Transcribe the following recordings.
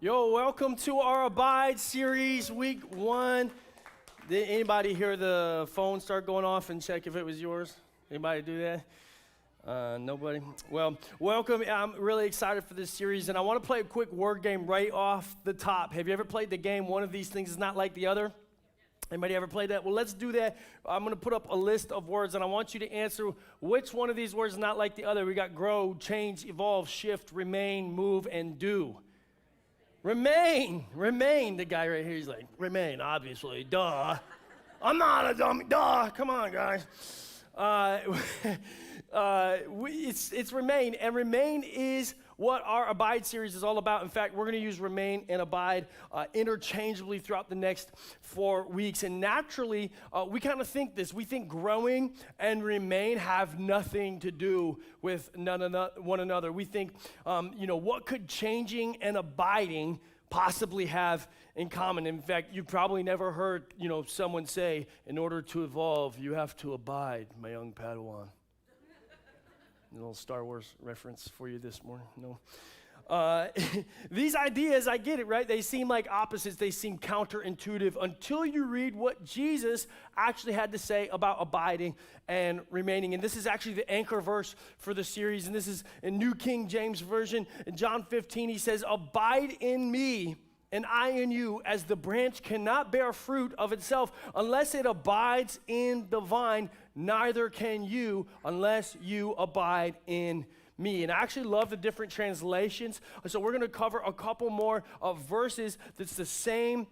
Yo, welcome to our Abide series, week 1. Did anybody hear the phone start going off and check if it was yours? Anybody do that? Nobody? Well, welcome. I'm really excited for this series, and I want to play a quick word game right off the top. Have you ever played the game, one of these things is not like the other? Anybody ever played that? Well, let's do that. I'm going to put up a list of words, and I want you to answer which one of these words is not like the other. We got grow, change, evolve, shift, remain, move, and do. Remain. The guy right here, he's like, remain, obviously, duh. I'm not a dummy, duh. Come on, guys. It's remain, and remain is what our Abide series is all about. In fact, we're going to use remain and abide interchangeably throughout the next 4 weeks. And naturally, we kind of think this. We think growing and remain have nothing to do with one another. We think, what could changing and abiding possibly have in common? In fact, you probably never heard, someone say, in order to evolve, you have to abide, my young Padawan. A little Star Wars reference for you this morning. No. These ideas, I get it, right? They seem like opposites. They seem counterintuitive until you read what Jesus actually had to say about abiding and remaining. And this is actually the anchor verse for the series. And this is in New King James Version. In John 15, he says, "Abide in me, and I in you, as the branch cannot bear fruit of itself unless it abides in the vine, neither can you unless you abide in me." And I actually love the different translations. So we're going to cover a couple more verses that's the same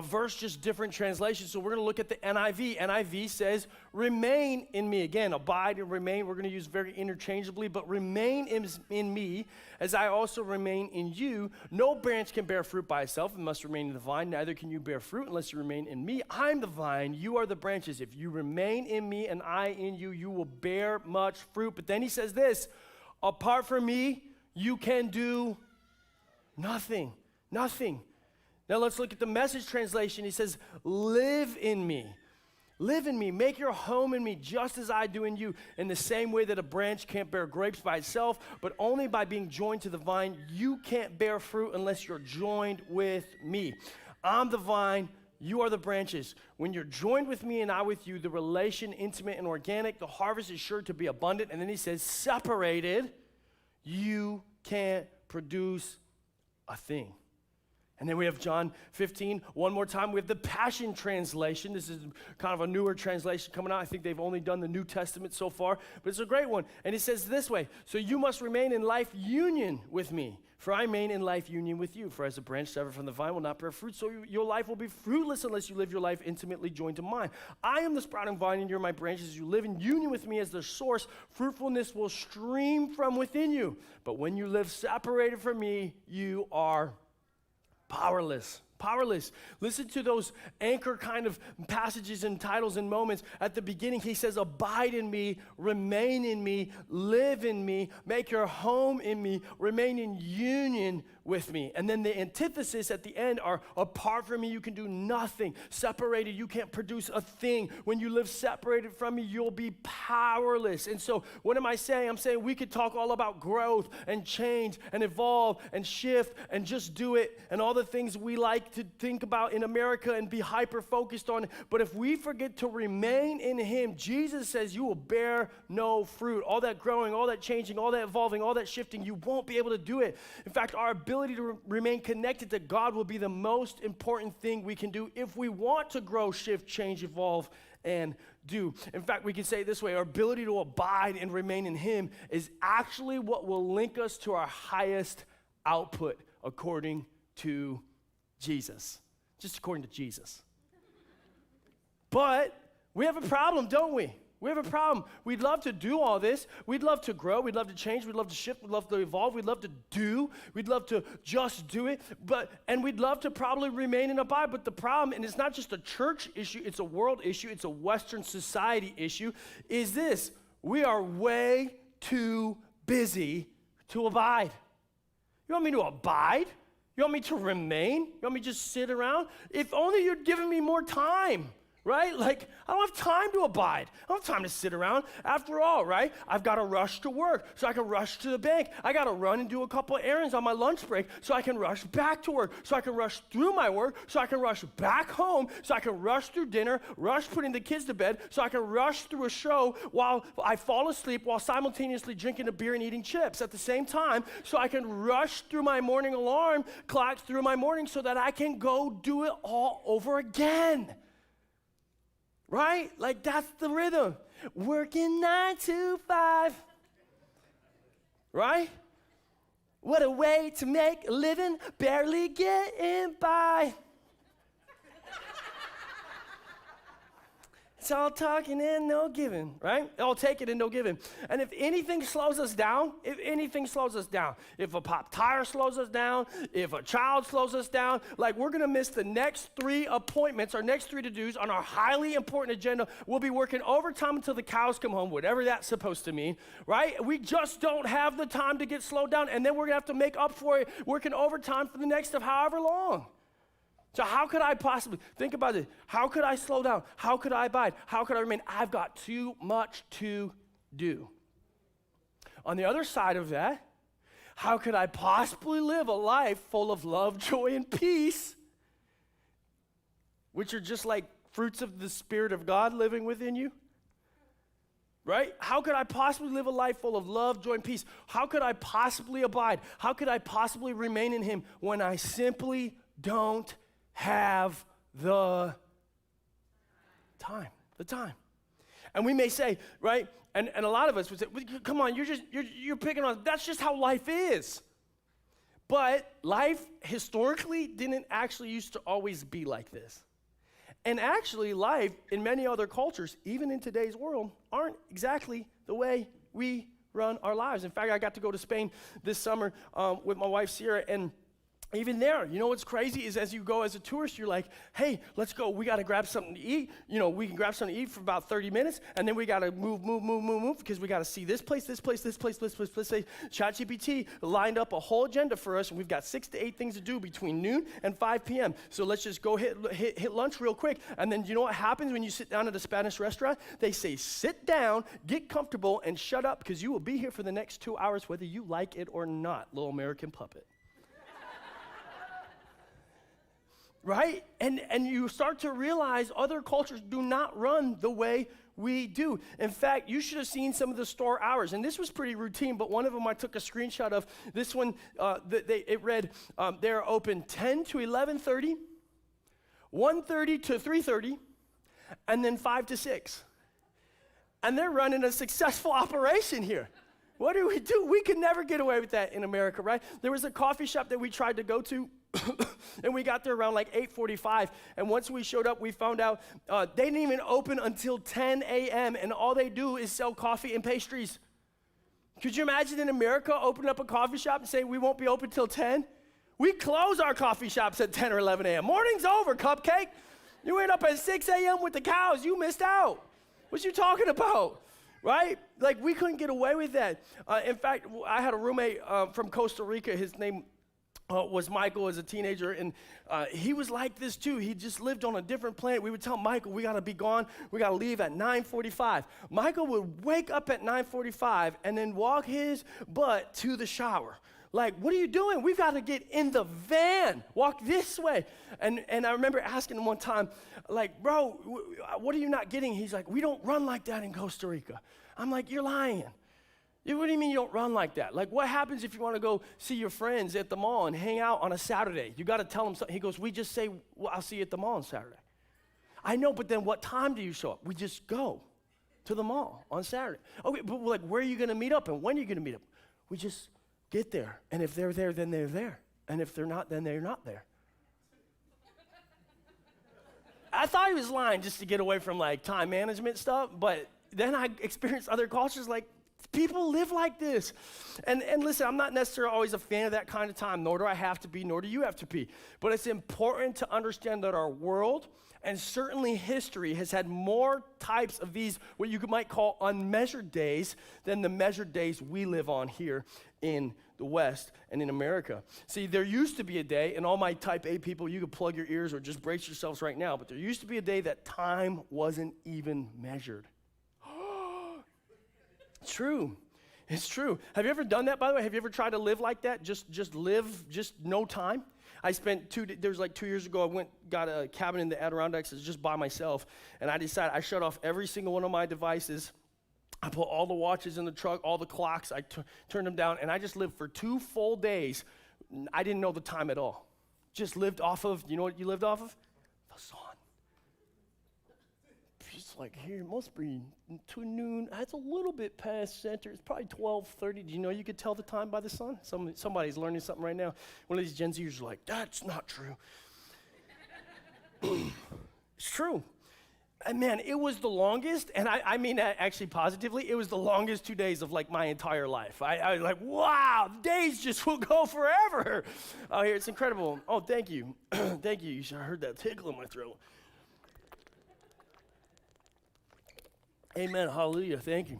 verse, just different translations. So we're going to look at the NIV. NIV says, "Remain in me." Again, abide and remain, we're going to use very interchangeably, but remain in me as I also remain in you. No branch can bear fruit by itself. It must remain in the vine. Neither can you bear fruit unless you remain in me. I'm the vine. You are the branches. If you remain in me and I in you, you will bear much fruit. But then he says this, "Apart from me, you can do nothing." Nothing. Now let's look at the Message translation. He says, "Live in me. Live in me. Make your home in me just as I do in you. In the same way that a branch can't bear grapes by itself, but only by being joined to the vine, you can't bear fruit unless you're joined with me. I'm the vine. You are the branches. When you're joined with me and I with you, the relation intimate and organic, the harvest is sure to be abundant." And then he says, "Separated, you can't produce a thing." And then we have John 15. One more time, we have the Passion Translation. This is kind of a newer translation coming out. I think they've only done the New Testament so far, but it's a great one. And it says this way, "So you must remain in life union with me, for I remain in life union with you. For as a branch severed from the vine will not bear fruit, so your life will be fruitless unless you live your life intimately joined to mine. I am the sprouting vine, and you're my branches. As you live in union with me as the source, fruitfulness will stream from within you. But when you live separated from me, you are powerless." Powerless. Listen to those anchor kind of passages and titles and moments. At the beginning, he says, "Abide in me, remain in me, live in me, make your home in me, remain in union with me." And then the antithesis at the end are, "Apart from me, you can do nothing. Separated, you can't produce a thing. When you live separated from me, you'll be powerless." And so what am I saying? I'm saying we could talk all about growth and change and evolve and shift and just do it and all the things we like to think about in America and be hyper-focused on. But if we forget to remain in him, Jesus says you will bear no fruit. All that growing, all that changing, all that evolving, all that shifting, you won't be able to do it. In fact, our ability to remain connected to God will be the most important thing we can do if we want to grow, shift, change, evolve, and do. In fact, we can say it this way, our ability to abide and remain in him is actually what will link us to our highest output according to Jesus. Just according to Jesus. But we have a problem, don't we? We have a problem. We'd love to do all this. We'd love to grow. We'd love to change. We'd love to shift. We'd love to evolve. We'd love to do. We'd love to just do it. And we'd love to probably remain and abide. But the problem, and it's not just a church issue, it's a world issue, it's a Western society issue, is this. We are way too busy to abide. You want me to abide? You want me to remain? You want me to just sit around? If only you'd given me more time. right? Like, I don't have time to abide. I don't have time to sit around. After all, right? I've got to rush to work so I can rush to the bank. I got to run and do a couple of errands on my lunch break so I can rush back to work, so I can rush through my work, so I can rush back home, so I can rush through dinner, rush putting the kids to bed, so I can rush through a show while I fall asleep while simultaneously drinking a beer and eating chips at the same time, so I can rush through my morning alarm clock through my morning so that I can go do it all over again. Right? Like, that's the rhythm. Working 9 to 5. Right? What a way to make a living, barely getting by. It's all talking and no giving, right? All taking and no giving. And if anything slows us down, if a pop tire slows us down, if a child slows us down, like, we're going to miss the next 3 appointments, our next 3 to-dos on our highly important agenda. We'll be working overtime until the cows come home, whatever that's supposed to mean, right? We just don't have the time to get slowed down, and then we're going to have to make up for it working overtime for the next of however long. So how could I possibly, think about it, how could I slow down? How could I abide? How could I remain? I've got too much to do. On the other side of that, how could I possibly live a life full of love, joy, and peace, which are just like fruits of the Spirit of God living within you? Right? How could I possibly live a life full of love, joy, and peace? How could I possibly abide? How could I possibly remain in Him when I simply don't have the time? And we may say, right, and a lot of us would say, come on, you're picking on, that's just how life is. But life historically didn't actually used to always be like this. And actually, life in many other cultures, even in today's world, aren't exactly the way we run our lives. In fact, I got to go to Spain this summer with my wife, Sierra, and even there, you know what's crazy is as you go as a tourist, you're like, hey, let's go. We got to grab something to eat. You know, we can grab something to eat for about 30 minutes, and then we got to move, because we got to see this place. ChatGPT lined up a whole agenda for us, and we've got 6 to 8 things to do between noon and 5 p.m. So let's just go hit lunch real quick. And then you know what happens when you sit down at a Spanish restaurant? They say, sit down, get comfortable, and shut up, because you will be here for the next 2 hours whether you like it or not, little American puppet. Right? And you start to realize other cultures do not run the way we do. In fact, you should have seen some of the store hours. And this was pretty routine, but one of them I took a screenshot of. This one, it read, they're open 10 to 11:30, 1:30 to 3:30, and then 5 to 6. And they're running a successful operation here. What do? We could never get away with that in America, right? There was a coffee shop that we tried to go to, and we got there around like 8:45, and once we showed up, we found out they didn't even open until 10 a.m., and all they do is sell coffee and pastries. Could you imagine in America opening up a coffee shop and saying we won't be open till 10? We close our coffee shops at 10 or 11 a.m. Morning's over, cupcake. You went up at 6 a.m. with the cows. You missed out. What you talking about? Right? Like, we couldn't get away with that. In fact, I had a roommate from Costa Rica. His name was Michael as a teenager, and he was like this too. He just lived on a different planet. We would tell Michael, we got to be gone. We got to leave at 9:45. Michael would wake up at 9:45 and then walk his butt to the shower. Like, what are you doing? We've got to get in the van. Walk this way. And I remember asking him one time, like, bro, what are you not getting? He's like, we don't run like that in Costa Rica. I'm like, you're lying. What do you mean you don't run like that? Like, what happens if you want to go see your friends at the mall and hang out on a Saturday? You got to tell them something. He goes, we just say, well, I'll see you at the mall on Saturday. I know, but then what time do you show up? We just go to the mall on Saturday. Okay, but like, where are you going to meet up and when are you going to meet up? We just get there, and if they're there, then they're there. And if they're not, then they're not there. I thought he was lying just to get away from like time management stuff, but then I experienced other cultures like, people live like this. And listen, I'm not necessarily always a fan of that kind of time, nor do I have to be, nor do you have to be. But it's important to understand that our world, and certainly history, has had more types of these, what you might call unmeasured days, than the measured days we live on here in the West, and in America. See, there used to be a day, and all my type A people, you could plug your ears or just brace yourselves right now, but there used to be a day that time wasn't even measured. It's true. It's true. Have you ever done that, by the way? Have you ever tried to live like that? Just live, just no time? I spent 2 years ago, got a cabin in the Adirondacks just by myself, and I decided I shut off every single one of my devices. I put all the watches in the truck, all the clocks, I turned them down, and I just lived for 2 full days. I didn't know the time at all. Just lived off of, you know what you lived off of? The sun. It's like, here, it must be to noon. It's a little bit past center. It's probably 12:30. Do you know you could tell the time by the sun? Somebody's learning something right now. One of these Gen Zers are like, that's not true. It's true. And man, it was the longest, and I mean that actually positively, it was the longest 2 days of like my entire life. I was like, wow, days just will go forever. Oh, here, it's incredible. Oh, thank you. Thank you. You should have heard that tickle in my throat. Amen. Hallelujah. Thank you.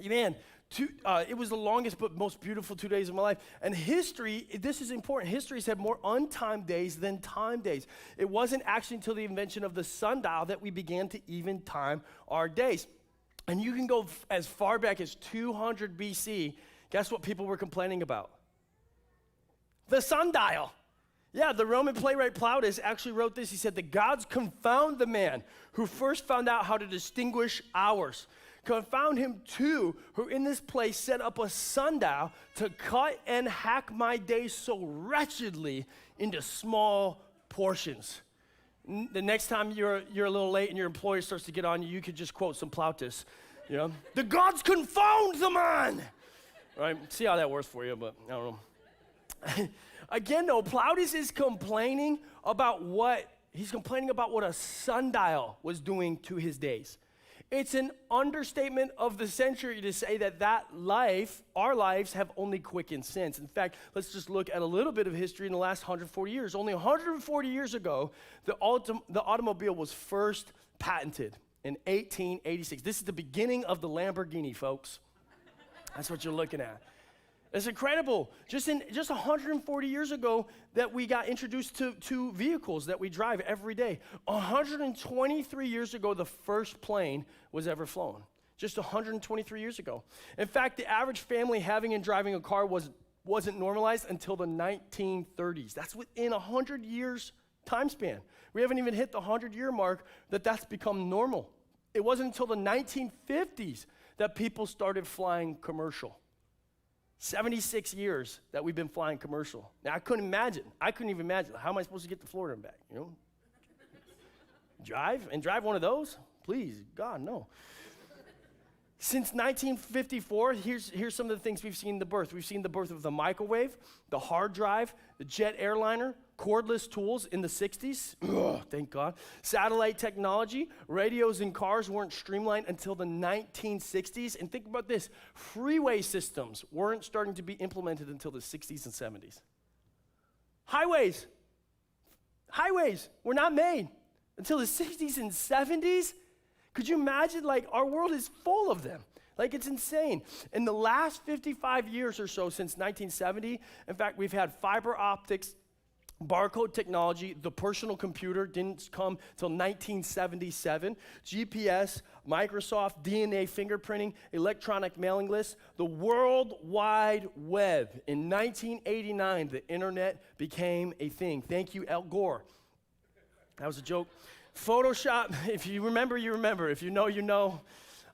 Man, it was the longest but most beautiful 2 days of my life. And history, this is important, history's had more untimed days than time days. It wasn't actually until the invention of the sundial that we began to even time our days. And you can go as far back as 200 BC. Guess what people were complaining about? The sundial. Yeah, the Roman playwright Plautus actually wrote this. He said, the gods confound the man who first found out how to distinguish hours. Confound him too, who in this place set up a sundial to cut and hack my days so wretchedly into small portions. The next time you're a little late and your employer starts to get on you, you could just quote some Plautus. You know, the gods confound the man. Right? See how that works for you, but I don't know. Again, though, Plautus is complaining about what a sundial was doing to his days. It's an understatement of the century to say that our lives have only quickened since. In fact, let's just look at a little bit of history in the last 140 years. Only 140 years ago, the automobile was first patented in 1886. This is the beginning of the Lamborghini, folks. That's what you're looking at. It's incredible. Just 140 years ago that we got introduced to vehicles that we drive every day. 123 years ago, the first plane was ever flown. Just 123 years ago. In fact, the average family having and driving a car wasn't normalized until the 1930s. That's within 100 years time span. We haven't even hit the 100-year mark that's become normal. It wasn't until the 1950s that people started flying commercial. 76 years that we've been flying commercial. Now, I couldn't even imagine. How am I supposed to get to Florida and back, you know? Drive one of those? Please, God, no. Since 1954, here's some of the things we've seen the birth. We've seen the birth of the microwave, the hard drive, the jet airliner, cordless tools in the 60s. Ugh, thank God. Satellite technology, radios in cars weren't streamlined until the 1960s. And think about this, freeway systems weren't starting to be implemented until the 60s and 70s. Highways were not made until the 60s and 70s. Could you imagine, like, our world is full of them. Like, it's insane. In the last 55 years or so, since 1970, in fact, we've had fiber optics, barcode technology, the personal computer didn't come till 1977, GPS, Microsoft, DNA fingerprinting, electronic mailing lists, the World Wide Web. In 1989, the internet became a thing. Thank you, Al Gore. That was a joke. Photoshop, if you remember, you remember. If you know, you know.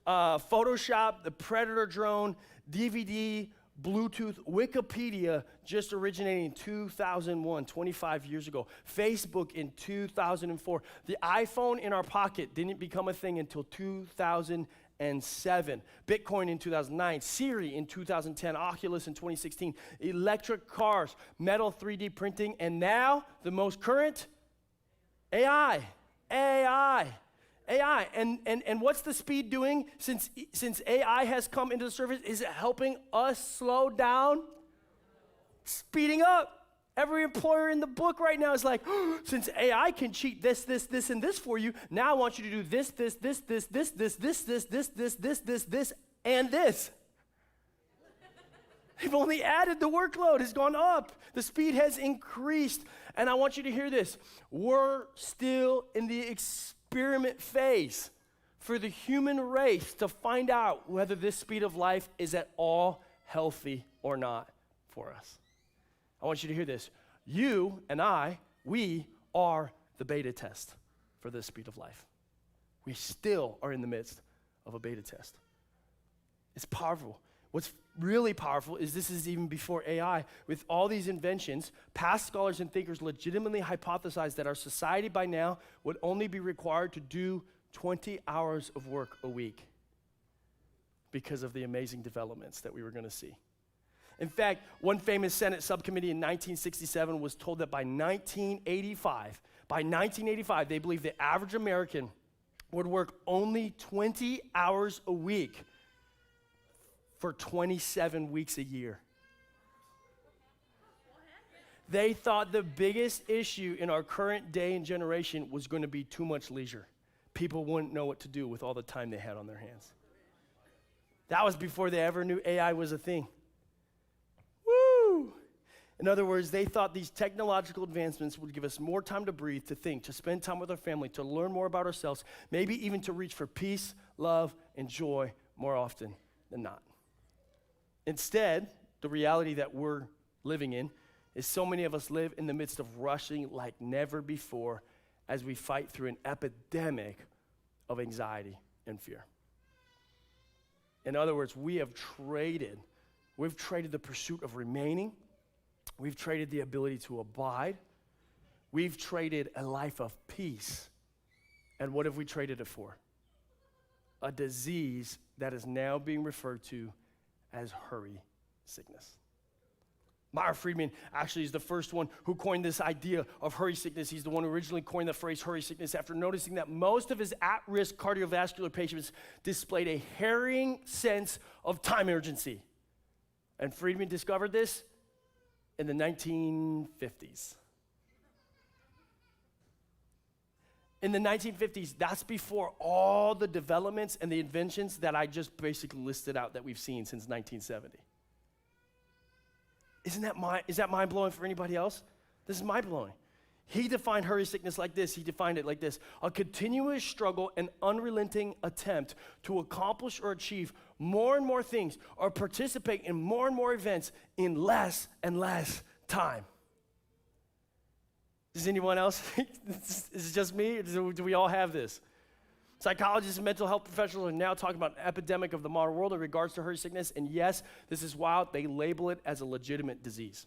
Photoshop, the Predator drone, DVD, Bluetooth, Wikipedia just originating in 2001, 25 years ago. Facebook in 2004. The iPhone in our pocket didn't become a thing until 2007. Bitcoin in 2009. Siri in 2010. Oculus in 2016. Electric cars, metal 3D printing, and now the most current, AI. And what's the speed doing since AI has come into the surface? Is it helping us slow down? Speeding up. Every employer in the book right now is like, oh, since AI can cheat this, and this for you, now I want you to do this, and this. They've only added. The workload has gone up. The speed has increased. And I want you to hear this. We're still in the experiment phase for the human race to find out whether this speed of life is at all healthy or not for us. I want you to hear this. You and I, we are the beta test for this speed of life. We still are in the midst of a beta test. It's powerful. What's really powerful is this is even before AI. With all these inventions, past scholars and thinkers legitimately hypothesized that our society by now would only be required to do 20 hours of work a week because of the amazing developments that we were going to see. In fact, one famous Senate subcommittee in 1967 was told that by 1985, they believed the average American would work only 20 hours a week for 27 weeks a year. They thought the biggest issue in our current day and generation was going to be too much leisure. People wouldn't know what to do with all the time they had on their hands. That was before they ever knew AI was a thing. Woo! In other words, they thought these technological advancements would give us more time to breathe, to think, to spend time with our family, to learn more about ourselves, maybe even to reach for peace, love, and joy more often than not. Instead, the reality that we're living in is so many of us live in the midst of rushing like never before as we fight through an epidemic of anxiety and fear. In other words, we've traded the pursuit of remaining, we've traded the ability to abide, we've traded a life of peace, and what have we traded it for? A disease that is now being referred to as hurry sickness. Myra Friedman actually is the first one who coined this idea of hurry sickness. He's the one who originally coined the phrase hurry sickness after noticing that most of his at-risk cardiovascular patients displayed a harrying sense of time urgency. And Friedman discovered this in the 1950s. In the 1950s, that's before all the developments and the inventions that I just basically listed out that we've seen since 1970. Is that mind-blowing for anybody else? This is mind-blowing. He defined hurry sickness like this. He defined it like this: a continuous struggle and unrelenting attempt to accomplish or achieve more and more things or participate in more and more events in less and less time. Does anyone else? Is it just me, or do we all have this? Psychologists and mental health professionals are now talking about an epidemic of the modern world in regards to hurry sickness, and yes, this is wild. They label it as a legitimate disease.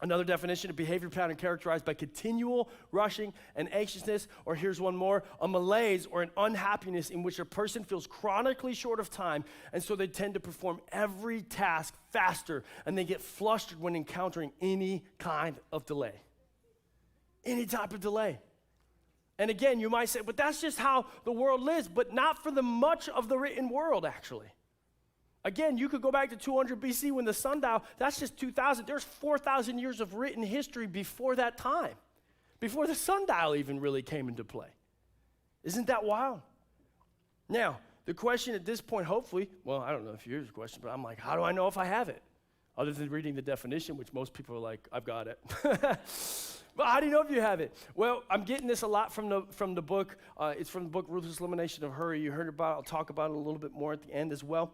Another definition of behavior pattern characterized by continual rushing and anxiousness, or here's one more, a malaise or an unhappiness in which a person feels chronically short of time, and so they tend to perform every task faster, and they get flustered when encountering any kind of delay. Any type of delay. And again, you might say, but that's just how the world lives, but not for the much of the written world, actually. Again, you could go back to 200 BC when the sundial, that's just 2,000. There's 4,000 years of written history before that time, before the sundial even really came into play. Isn't that wild? Now, the question at this point, hopefully, well, I don't know if here's the question, but I'm like, how do I know if I have it? Other than reading the definition, which most people are like, I've got it. But how do you know if you have it? Well, I'm getting this a lot from the book. It's from the book Ruthless Elimination of Hurry. You heard about it. I'll talk about it a little bit more at the end as well.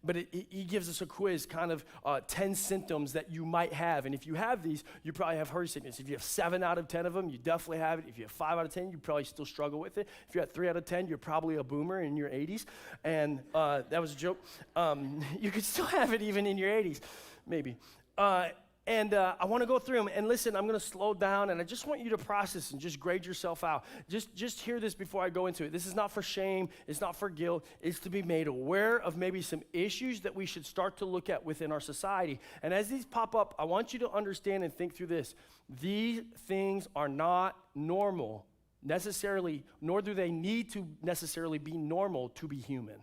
But he gives us a quiz, kind of 10 symptoms that you might have. And if you have these, you probably have hurry sickness. If you have 7 out of 10 of them, you definitely have it. If you have 5 out of 10, you probably still struggle with it. If you're at 3 out of 10, you're probably a boomer in your 80s. And that was a joke. You could still have it even in your 80s, maybe. And I want to go through them. And listen, I'm going to slow down, and I just want you to process and just grade yourself out. Just hear this before I go into it. This is not for shame. It's not for guilt. It's to be made aware of maybe some issues that we should start to look at within our society. And as these pop up, I want you to understand and think through this. These things are not normal necessarily, nor do they need to necessarily be normal to be human.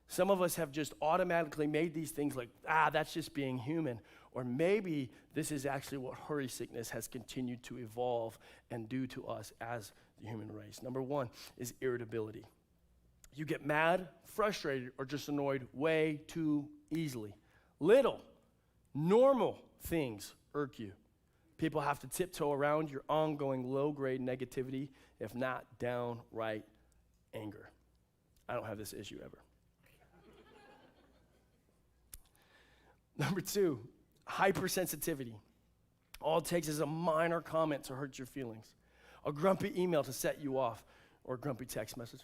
Some of us have just automatically made these things like, that's just being human. Or maybe this is actually what hurry sickness has continued to evolve and do to us as the human race. Number 1 is irritability. You get mad, frustrated, or just annoyed way too easily. Little, normal things irk you. People have to tiptoe around your ongoing low-grade negativity, if not downright anger. I don't have this issue ever. Number 2, hypersensitivity. All it takes is a minor comment to hurt your feelings, a grumpy email to set you off, or a grumpy text message,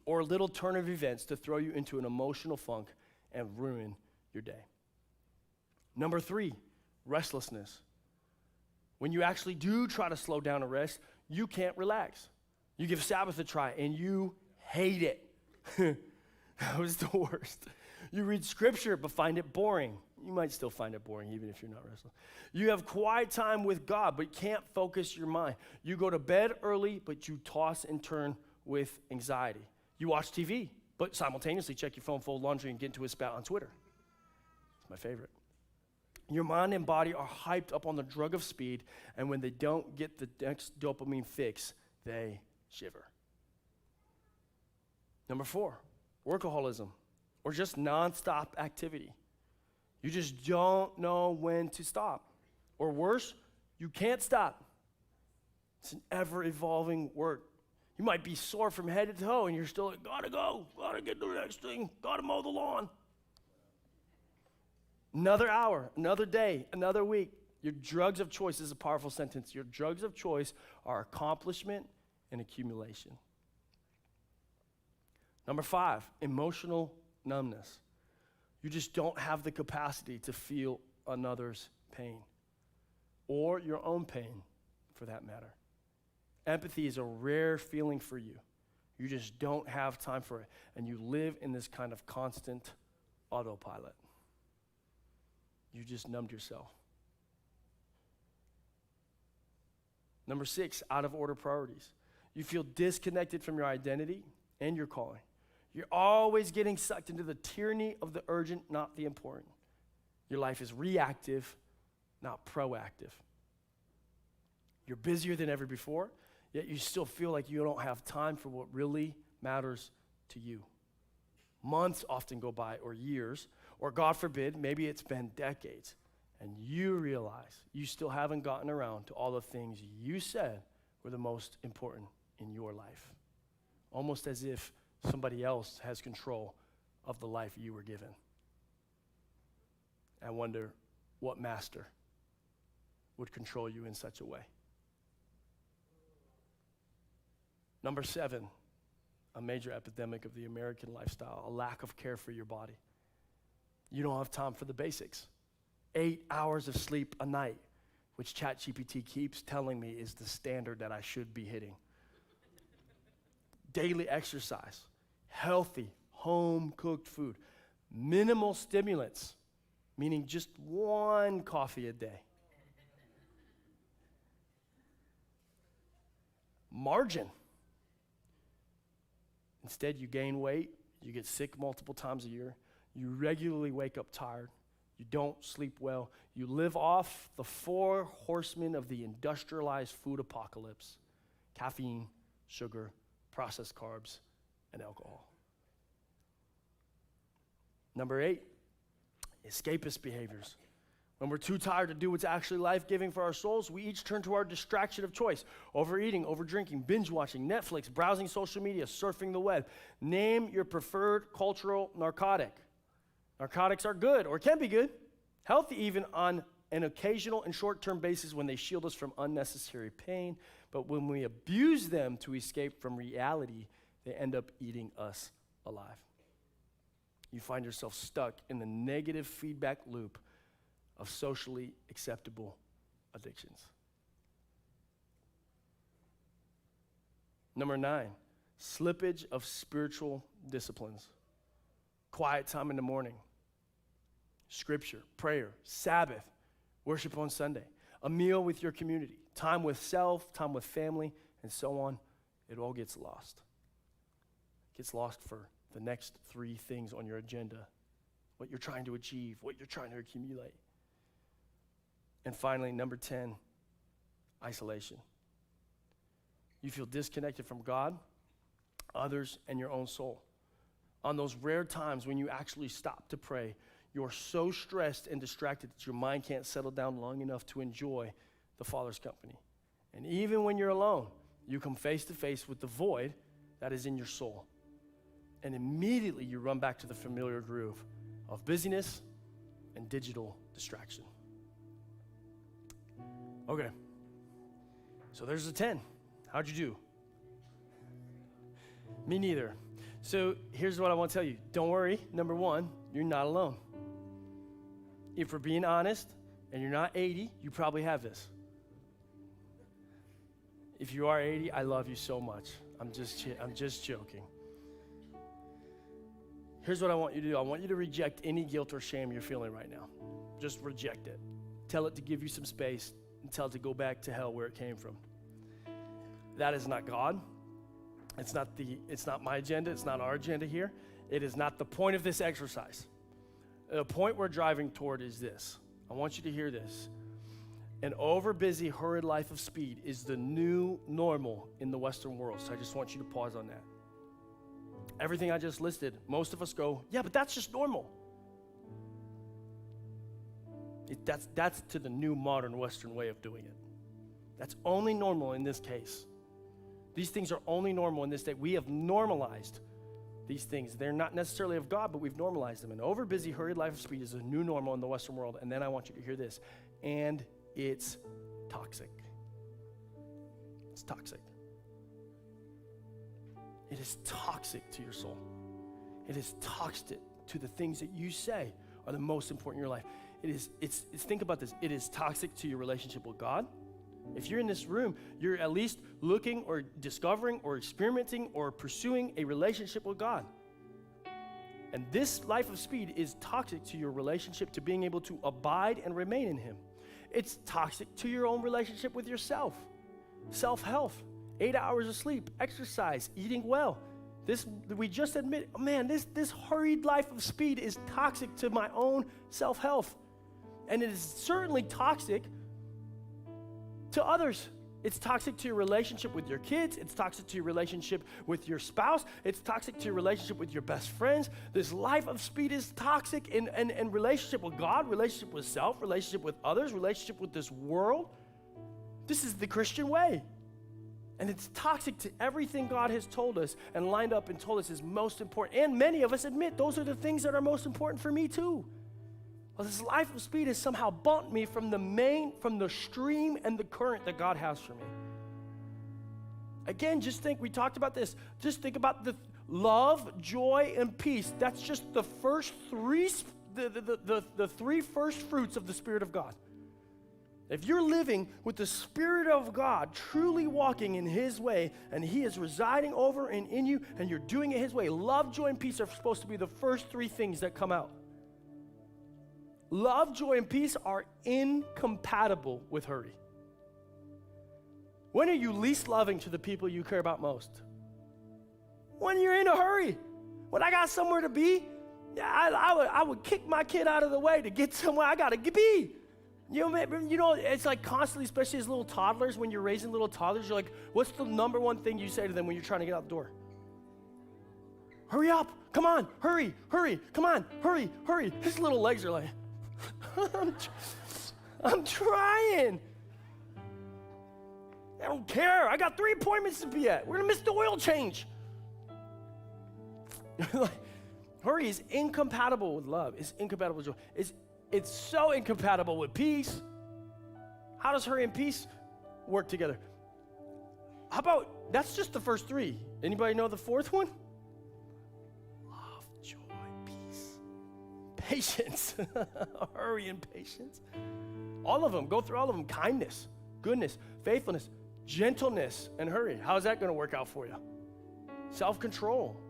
or a little turn of events to throw you into an emotional funk and ruin your day. Number 3, restlessness. When you actually do try to slow down and rest, you can't relax. You give Sabbath a try and you hate it. That was the worst. You read scripture but find it boring. You might still find it boring even if you're not restless. You have quiet time with God but can't focus your mind. You go to bed early but you toss and turn with anxiety. You watch TV but simultaneously check your phone, fold laundry, and get into a spat on Twitter. It's my favorite. Your mind and body are hyped up on the drug of speed, and when they don't get the next dopamine fix, they shiver. Number 4, workaholism, or just nonstop activity. You just don't know when to stop. Or worse, you can't stop. It's an ever-evolving work. You might be sore from head to toe, and you're still like, gotta go, gotta get to the next thing, gotta mow the lawn. Another hour, another day, another week. Your drugs of choice is a powerful sentence. Your drugs of choice are accomplishment and accumulation. Number 5, emotional numbness. You just don't have the capacity to feel another's pain or your own pain for that matter. Empathy is a rare feeling for you. You just don't have time for it, and you live in this kind of constant autopilot. You just numbed yourself. Number 6, out of order priorities. You feel disconnected from your identity and your calling. You're always getting sucked into the tyranny of the urgent, not the important. Your life is reactive, not proactive. You're busier than ever before, yet you still feel like you don't have time for what really matters to you. Months often go by, or years, or God forbid, maybe it's been decades, and you realize you still haven't gotten around to all the things you said were the most important in your life. Almost as if somebody else has control of the life you were given. I wonder what master would control you in such a way. Number 7, a major epidemic of the American lifestyle, a lack of care for your body. You don't have time for the basics. 8 hours of sleep a night, which ChatGPT keeps telling me is the standard that I should be hitting. Daily exercise, healthy, home-cooked food, minimal stimulants, meaning just 1 coffee a day. Margin. Instead, you gain weight, you get sick multiple times a year, you regularly wake up tired, you don't sleep well, you live off the 4 horsemen of the industrialized food apocalypse: caffeine, sugar, processed carbs, and alcohol. Number 8, escapist behaviors. When we're too tired to do what's actually life-giving for our souls, we each turn to our distraction of choice: overeating, overdrinking, binge-watching, Netflix, browsing social media, surfing the web. Name your preferred cultural narcotic. Narcotics are good, or can be good, healthy even on an occasional and short-term basis when they shield us from unnecessary pain. But when we abuse them to escape from reality, they end up eating us alive. You find yourself stuck in the negative feedback loop of socially acceptable addictions. Number 9, slippage of spiritual disciplines. Quiet time in the morning, scripture, prayer, Sabbath, worship on Sunday, a meal with your community, time with self, time with family, and so on. It all gets lost. It gets lost for the next 3 things on your agenda: what you're trying to achieve, what you're trying to accumulate. And finally, number 10, isolation. You feel disconnected from God, others, and your own soul. On those rare times when you actually stop to pray, you're so stressed and distracted that your mind can't settle down long enough to enjoy the Father's company. And even when you're alone, you come face to face with the void that is in your soul. And immediately you run back to the familiar groove of busyness and digital distraction. Okay, so there's a 10. How'd you do? Me neither. So here's what I want to tell you. Don't worry. Number one, you're not alone. If we're being honest and you're not 80, you probably have this. If you are 80, I love you so much. I'm just joking. Here's what I want you to do. I want you to reject any guilt or shame you're feeling right now. Just reject it. Tell it to give you some space and tell it to go back to hell where it came from. That is not God. It's not my agenda. It's not our agenda here. It is not the point of this exercise. The point we're driving toward is this. I want you to hear this. An overbusy, hurried life of speed is the new normal in the Western world. So I just want you to pause on that. Everything I just listed, most of us go, yeah, but that's just normal. That's to the new modern Western way of doing it. That's only normal in this case. These things are only normal in this day. We have normalized these things. They're not necessarily of God, but we've normalized them. An overbusy, hurried life of speed is a new normal in the Western world. And then I want you to hear this. And it's toxic. It's toxic. It is toxic to your soul. It is toxic to the things that you say are the most important in your life. Think about this. It is toxic to your relationship with God. If you're in this room, you're at least looking or discovering or experimenting or pursuing a relationship with God. And this life of speed is toxic to your relationship to being able to abide and remain in Him. It's toxic to your own relationship with yourself. Self-health, 8 hours of sleep, exercise, eating well. We just admit, man, this hurried life of speed is toxic to my own self-health. And it is certainly toxic to others. It's toxic to your relationship with your kids. It's toxic to your relationship with your spouse. It's toxic to your relationship with your best friends. This life of speed is toxic in relationship with God, relationship with self, relationship with others, relationship with this world. This is the Christian way. And it's toxic to everything God has told us and lined up and told us is most important. And many of us admit those are the things that are most important for me too. Well, this life of speed has somehow bumped me from the stream and the current that God has for me. Again, we talked about this. Just think about the love, joy, and peace. That's just the first three, the three first fruits of the Spirit of God. If you're living with the Spirit of God, truly walking in His way, and He is residing over and in you, and you're doing it His way, love, joy, and peace are supposed to be the first three things that come out. Love, joy, and peace are incompatible with hurry. When are you least loving to the people you care about most? When you're in a hurry. When I got somewhere to be, I would kick my kid out of the way to get somewhere I got to be. You know, it's like constantly, especially as little toddlers, when you're raising little toddlers, you're like, what's the number one thing you say to them when you're trying to get out the door? Hurry up. Come on. Hurry. Come on. Hurry. His little legs are like, I'm trying. I don't care. I got 3 appointments to be at. We're going to miss the oil change. Hurry is incompatible with love. It's incompatible with joy. It's so incompatible with peace. How does hurry and peace work together? How about, that's just the first three. Anybody know the fourth one? Love, joy, peace, patience. Hurry and patience. All of them, go through all of them. Kindness, goodness, faithfulness, gentleness, and hurry. How's that going to work out for you? Self-control.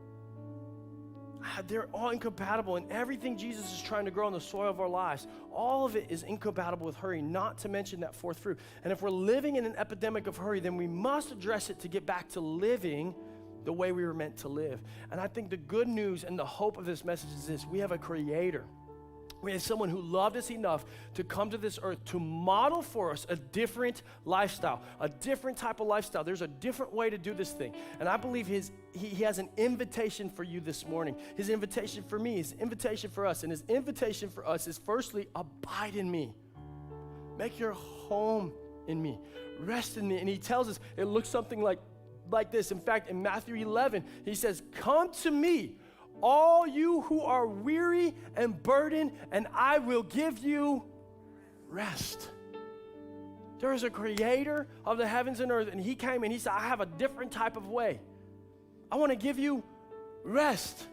They're all incompatible, and everything Jesus is trying to grow in the soil of our lives, all of it is incompatible with hurry, not to mention that fourth fruit. And if we're living in an epidemic of hurry, then we must address it to get back to living the way we were meant to live. And I think the good news and the hope of this message is this: we have a creator We had someone who loved us enough to come to this earth to model for us a different lifestyle, a different type of lifestyle. There's a different way to do this thing. And I believe he has an invitation for you this morning. His invitation for me, his invitation for us. And his invitation for us is firstly, abide in me. Make your home in me. Rest in me. And he tells us it looks something like this. In fact, in Matthew 11, he says, come to me, all you who are weary and burdened, and I will give you rest. There is a creator of the heavens and earth, and he came and he said, I have a different type of way. I want to give you rest.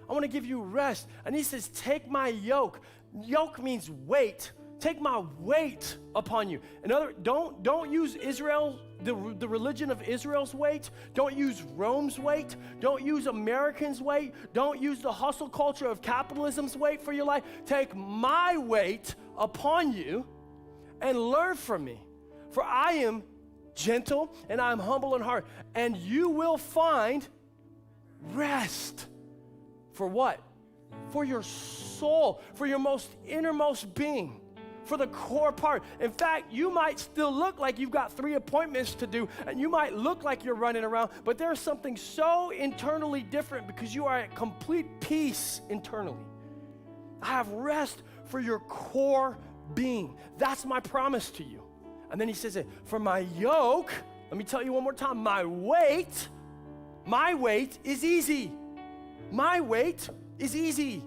I want to give you rest. And he says, take my yoke. Yoke means weight. Take my weight upon you. Don't use Israel, the religion of Israel's weight. Don't use Rome's weight. Don't use Americans' weight. Don't use the hustle culture of capitalism's weight for your life. Take my weight upon you and learn from me. For I am gentle and I am humble in heart. And you will find rest. For what? For your soul, for your most innermost being. For the core part. In fact, you might still look like you've got 3 appointments to do, and you might look like you're running around, but there's something so internally different because you are at complete peace internally. I have rest for your core being. That's my promise to you. And then he says, for my yoke, let me tell you one more time, my weight is easy. My weight is easy.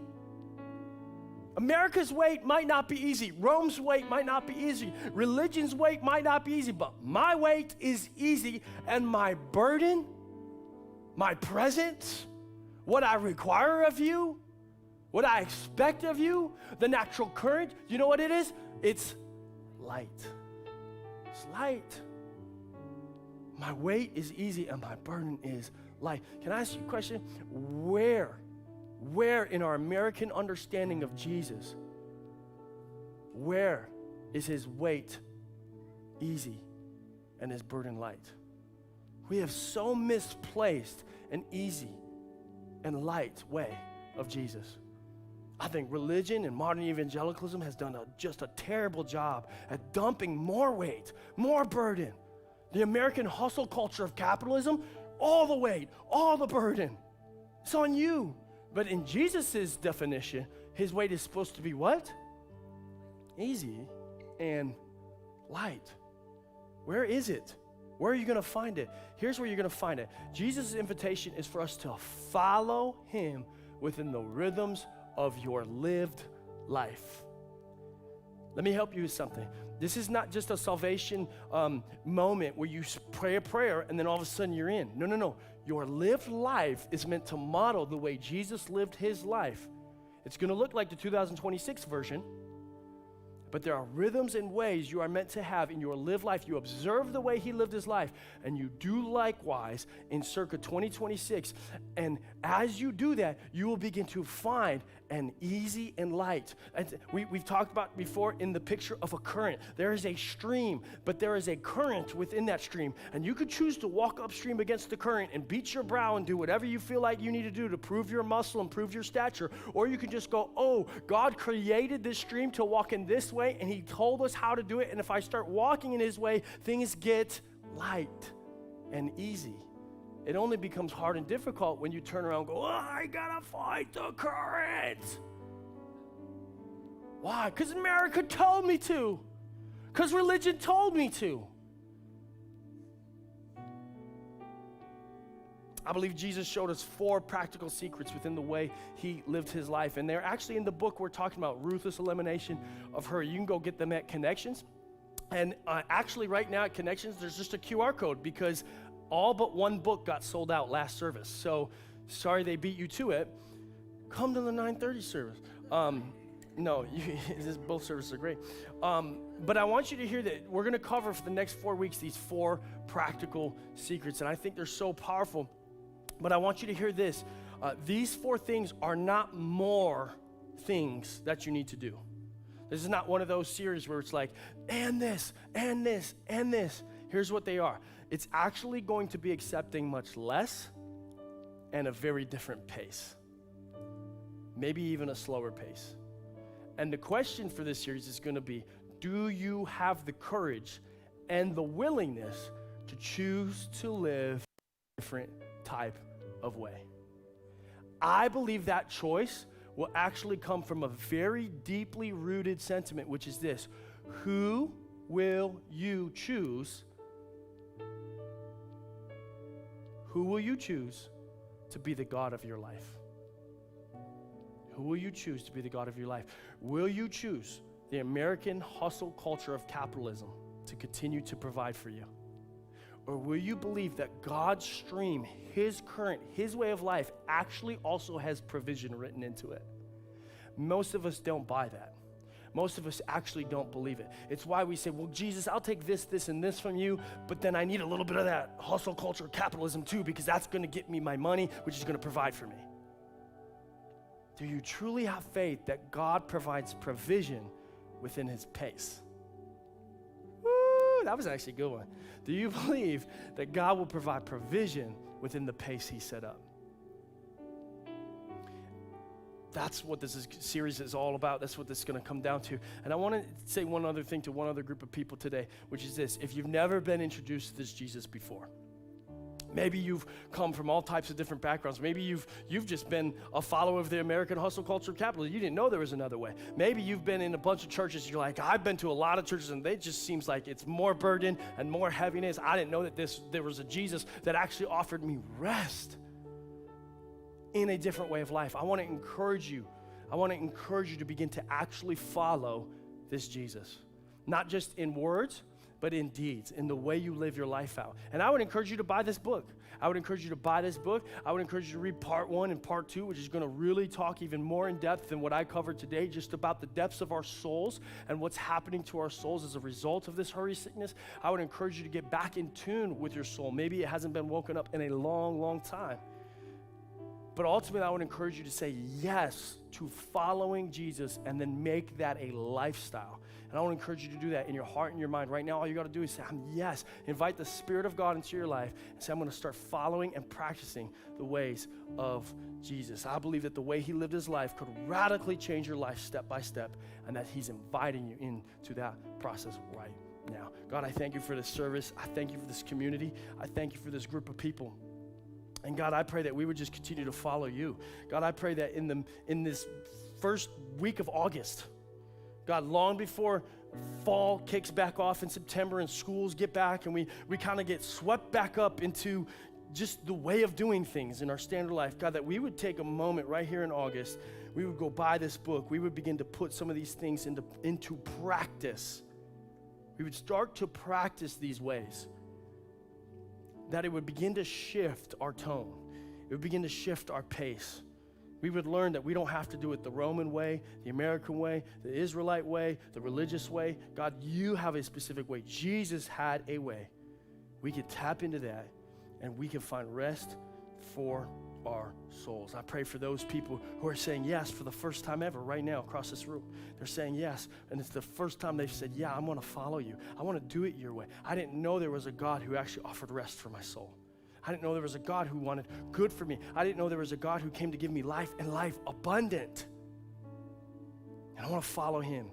America's weight might not be easy. Rome's weight might not be easy. Religion's weight might not be easy, but my weight is easy, and my burden, my presence, what I require of you, what I expect of you, the natural current, you know what it is? It's light. It's light. My weight is easy, and my burden is light. Can I ask you a question? Where in our American understanding of Jesus, where is his weight easy and his burden light? We have so misplaced an easy and light way of Jesus. I think religion and modern evangelicalism has done just a terrible job at dumping more weight, more burden. The American hustle culture of capitalism, all the weight, all the burden. It's on you. But in Jesus' definition, his weight is supposed to be what? Easy and light. Where is it? Where are you going to find it? Here's where you're going to find it. Jesus' invitation is for us to follow him within the rhythms of your lived life. Let me help you with something. This is not just a salvation moment where you pray a prayer and then all of a sudden you're in. No. Your lived life is meant to model the way Jesus lived his life. It's going to look like the 2026 version, but there are rhythms and ways you are meant to have in your lived life. You observe the way he lived his life, and you do likewise in circa 2026. And as you do that, you will begin to find an easy and light. And we've talked about before in the picture of a current. There is a stream, but there is a current within that stream. And you could choose to walk upstream against the current and beat your brow and do whatever you feel like you need to do to prove your muscle and prove your stature. Or you can just go, oh, God created this stream to walk in this way, and he told us how to do it. And if I start walking in his way, things get light and easy. It only becomes hard and difficult when you turn around and go, oh, I gotta fight the current. Why? Because America told me to. Because religion told me to. I believe Jesus showed us 4 practical secrets within the way he lived his life. And they're actually in the book we're talking about, Ruthless Elimination of Hurry. You can go get them at Connections. And actually right now at Connections, there's just a QR code because all but one book got sold out last service. So sorry they beat you to it. Come to the 9:30 service. No, both services are great. But I want you to hear that we're going to cover for the next 4 weeks these 4 practical secrets. And I think they're so powerful. But I want you to hear this. These 4 things are not more things that you need to do. This is not one of those series where it's like, and this, and this, and this. Here's what they are. It's actually going to be accepting much less and a very different pace. Maybe even a slower pace. And the question for this series is going to be, do you have the courage and the willingness to choose to live a different type of way? I believe that choice will actually come from a very deeply rooted sentiment, which is this: who will you choose? Who will you choose to be the God of your life? Who will you choose to be the God of your life? Will you choose the American hustle culture of capitalism to continue to provide for you? Or will you believe that God's stream, his current, his way of life actually also has provision written into it? Most of us don't buy that. Most of us actually don't believe it. It's why we say, well, Jesus, I'll take this, this, and this from you, but then I need a little bit of that hustle culture capitalism too, because that's going to get me my money, which is going to provide for me. Do you truly have faith that God provides provision within his pace? Woo, that was actually a good one. Do you believe that God will provide provision within the pace he set up? That's what this series is all about. That's what this is going to come down to. And I want to say one other thing to one other group of people today, which is this: if you've never been introduced to this Jesus before, maybe you've come from all types of different backgrounds. Maybe you've just been a follower of the American hustle culture capitalism. You didn't know there was another way. Maybe you've been in a bunch of churches. You're like, I've been to a lot of churches, and it just seems like it's more burden and more heaviness. I didn't know that there was a Jesus that actually offered me rest in a different way of life. I want to encourage you. I want to encourage you to begin to actually follow this Jesus, not just in words, but in deeds, in the way you live your life out. And I would encourage you to buy this book. I would encourage you to buy this book. I would encourage you to read part 1 and part 2, which is going to really talk even more in depth than what I covered today, just about the depths of our souls and what's happening to our souls as a result of this hurry sickness. I would encourage you to get back in tune with your soul. Maybe it hasn't been woken up in a long, long time. But ultimately, I would encourage you to say yes to following Jesus and then make that a lifestyle. And I want to encourage you to do that in your heart and your mind. Right now, all you got to do is say, yes. Invite the Spirit of God into your life and say, I'm going to start following and practicing the ways of Jesus. I believe that the way he lived his life could radically change your life step by step, and that he's inviting you into that process right now. God, I thank you for this service. I thank you for this community. I thank you for this group of people. And God, I pray that we would just continue to follow you. God, I pray that in this first week of August, God, long before fall kicks back off in September and schools get back and we kind of get swept back up into just the way of doing things in our standard life, God, that we would take a moment right here in August. We would go buy this book. We would begin to put some of these things into practice. We would start to practice these ways, that it would begin to shift our tone. It would begin to shift our pace. We would learn that we don't have to do it the Roman way, the American way, the Israelite way, the religious way. God, you have a specific way. Jesus had a way. We can tap into that, and we can find rest for our souls. I pray for those people who are saying yes for the first time ever right now across this room. They're saying yes, and it's the first time they've said, yeah, I'm going to follow you. I want to do it your way. I didn't know there was a God who actually offered rest for my soul. I didn't know there was a God who wanted good for me. I didn't know there was a God who came to give me life and life abundant. And I want to follow him.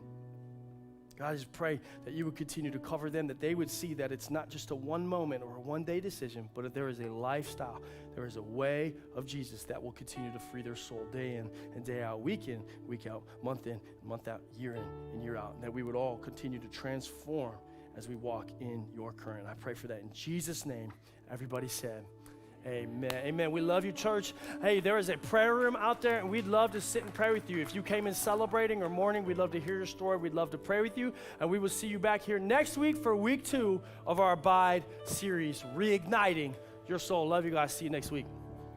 God, I just pray that you would continue to cover them, that they would see that it's not just a one moment or a one day decision, but that there is a lifestyle, there is a way of Jesus that will continue to free their soul day in and day out, week in, week out, month in, month out, year in and year out, and that we would all continue to transform as we walk in your current. I pray for that in Jesus' name. Everybody said, amen. Amen. We love you, church. Hey, there is a prayer room out there, and we'd love to sit and pray with you. If you came in celebrating or mourning, we'd love to hear your story. We'd love to pray with you, and we will see you back here next week for week 2 of our Abide series, Reigniting Your Soul. Love you guys. See you next week.